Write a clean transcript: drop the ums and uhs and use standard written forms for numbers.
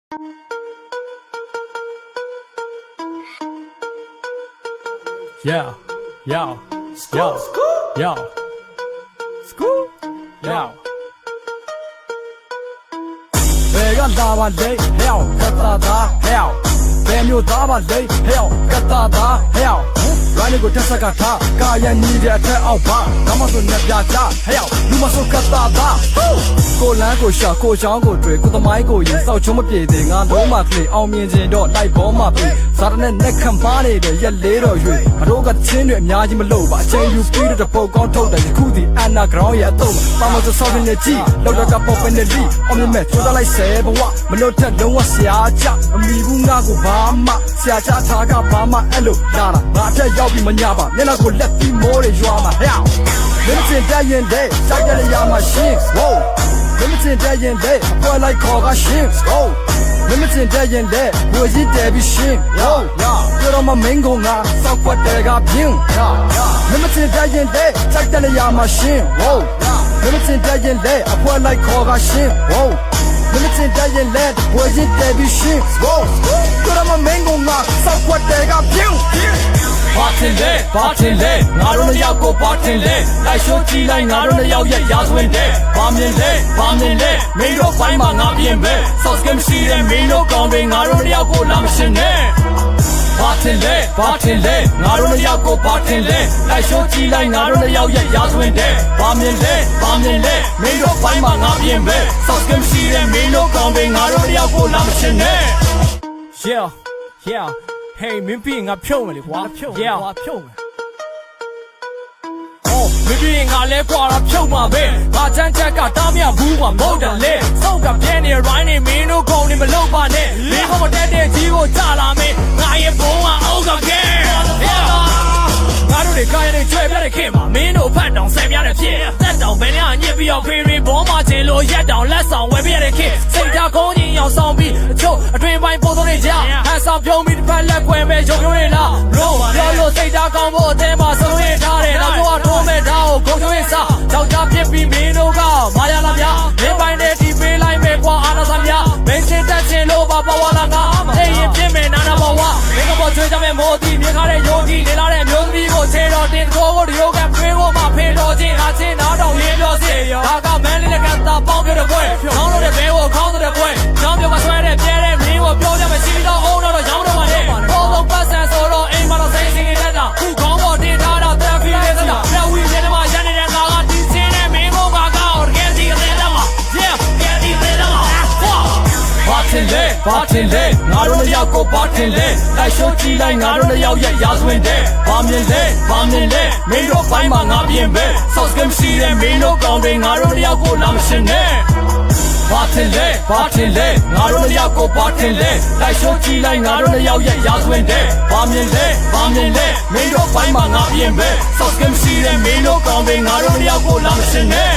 Yeah, yo, yo, yo, school, yo. Vega dava lei, hell, kata da, hell. Benyo dava lei, hell, kata da, hell. Rani go tesa kata, kaya ni de ate au ba. Nama so nepya ja, hell, luma so kata da. Ko lan ko sha, ko chang ko twe, ko tamai ko yin, sao chong ma pye de nga lo ma kle, ao myin chin do, lai bo ma pye. စားတဲ့နဲ့ခံပါနေတဲ့ရက်လေးတော်ရွေအတော့ကချင်းတွေအများကြီးမလို့ပါအချိန်ယူပြီးတဲ့ပုံကောင်းထုတ်တယ်ခုဒီအန်နာဂရောင်းရဲ့အတော့ပါမစဆောင်းနေကြည့်လောက်တော့ကပေါ်ပနေလီအောင်မြင်မဲ့ချိုးသားလိုက်ဆဲဘဝမလို့ထက်လုံးဝဆရာကြအမိဘူးငါကိုဘာမှဆရာချထားကဘာမှအဲ့လိုလာတာငါအထက်ရောက်ပြီးမညာပါမျက်နှာကိုလက်ပြီးမိုးတွေရွာမှာဟဲ့မင်းစင်တက်ရင်တဲ့စိုက်တဲ့ရမှာရှင်းဝိုးမင်းစင်တက်ရင်တဲ့အပွဲလိုက်ခေါ်ကရှင်းဝိုးမင်းစင်တက်ရင်တဲ့ဝေကြီးတယ်ပြီးရှင်းဝိုးပြောတော့မမင်းကောင်ကစောက်ွက်တယ်ကပြင်းမင်းစင်တက်ရင်တဲ့စိုက်တဲ့ရမှာရှင်းဝိုးမင်းစင်တက်ရင်တဲ့အပွဲလိုက်ခေါ်ကရှင်းဝိုးမင်းစင်တက်ရင်တဲ့ဝေကြီးတယ်ပြီးရှင်းဝိုးပြောတော့မမင်းကောင်ကစောက်ွက်တယ်ကပြင်းဘာတင်လဲငါတို့နှစ်ယောက်ကိုဘာတင်လဲလိုက်ရှိုးကြည့်လိုက်ငါတို့နှစ်ယောက်ရဲ့ရာဇဝင်တဲ့ဘာမြင်လဲမင်းတို့ပိုင်းမှာငါပြင်ပဲ sauce game ရှိတဲ့မင်းတို့ကောင်းတွေငါတို့နှစ်ယောက်ကိုလာမရှင်နဲ့ဘာတင်လဲငါတို့နှစ်ယောက်ကိုဘာတင်လဲလိုက်ရှိုးကြည့်လိုက်ငါတို့နှစ်ယောက်ရဲ့ရာဇဝင်တဲ့ဘာမြင်လဲမင်းတို့ပိုင်းမှာငါပြင်ပဲ sauce game ရှိတဲ့မင်းတို့ကောင်းတွေငါတို့နှစ်ယောက်ကိုလာမရှင်နဲ့ yeah Hey, မင်းပြီးငါဖြုတ်မယ်လေကွာဖြုတ်မယ်မင်းပြီးငါလဲကွာတော့ဖြုတ်မှာပဲငါချမ်းချက်ကတားမြဘူးကွာမဟုတ်တယ်လေစောက်ကပြဲနေ right နေမင်းတို့ကောင်းနေမလုပ်ပါနဲ့မင်းဟောမတက်တဲ့ကြီးကိုကြလာမင်းငါရဲ့ဘုံကအောက်ကကဲငါတို့တွေကားရည်ကျွဲပြတဲ့ခင်မှာမင်းတို့ဖတ်တောင်ဆယ်ပြတဲ့ဖြစ်တက်တောင်ဘယ်နဲ့ညစ်ပြီးတော့ဖေးရင်ဘောမှာချင်လို့ရက်တောင်လက်ဆောင်ဝယ်ပြတဲ့ခင်စိတ်ဓာတ်ကောင်းကြီးအောင်ဆောင်ပြီးအချို့အတွင်ပိုင်းပို့သုံးနေကြဟန်ဆောင်ပြုံးပြီးတစ်ဖက်လက်ကွယ်ပဲရုံနေလားလို့ပြောလို့စိတ်ဓာတ်ကောင်းဖို့အသေးမှဆုံးရထားတယ်တော့ကိုကထိုးမဲ့ဓာတ်ကိုဂုံရွှေစားကြောက်ကြပြစ်ပြီးမင်းတို့ကမာရလာဗျာမင်းပိုင်းနဲ့ဒီပေးလိုက်မဲ့ကွာအာနာသမြမင်းစစ်တက်ချင်လို့ပါပေါ်လာငါသိရင်ပြစ်မယ်နာနာဘဝမင်းကပေါ်ချွေးကြမဲ့မိုးတီမြင်ခါတဲ့ယုံကြည်နေလာတဲ့မျိုးသမီးကိုချေတော်တင်ကိုဒီယိုကပြေဖို့မှဖေတော်ချင်းအချင်းနားတော့ရင်းပြောစေဒါကမန်းလေးနဲ့ကတာပေါင်းပြတဲ့ပွဲခေါင်းလို့တဲ့ဘဲကိုခေါင်းတဲ့ပွဲကျောင်းပြောကဆွဲတဲ့ပြဲတဲ့မင်းကိုပြောကြမယ်စီတော့အောင်တော့ရောင်းတော့ပါလေဘောလုံးပတ်ဆန်ဆိုတော့အိမ်မှာတော့စိတ်စင်နေတဲ့တာခုခေါင်းပေါ်တင်ထားတာတက်ဖီလေးစတာပြဝီနေတဲ့မှာရနေတဲ့ငါကဒီစင်းနဲ့မင်းကိုကတော့ကဲဒီတဲ့တာမှာ yeah ကဲဒီတဲ့တာမှာဘာတင်လဲငါတို့နှစ်ယောက်ကိုဘာတင်လဲလိုက်ရှိုးကြည့်လိုက်ငါတို့နှစ်ယောက်ရဲ့ရာဇဝင်တဲ့ဘာမြင်လဲမင်းတို့ပိုင်းမှာငါပြင်ပဲ sauce game ရှိတဲ့မင်းတို့ကောင်းတွေငါတို့နှစ်ယောက်ကိုလာမရှင်နဲ့ဘာတင်လဲငါတို့နှစ်ယောက်ကိုဘာတင်လဲလိုက်ရှိုးကြည့်လိုက်ငါတို့နှစ်ယောက်ရဲ့ရာဇဝင်တဲ့ဘာမြင်လဲမင်းတို့ပိုင်းမှာငါပြင်ပဲ sauce game ရှိတဲ့မင်းတို့ကောင်းတွေငါတို့နှစ်ယောက်ကိုလာမရှင်နဲ့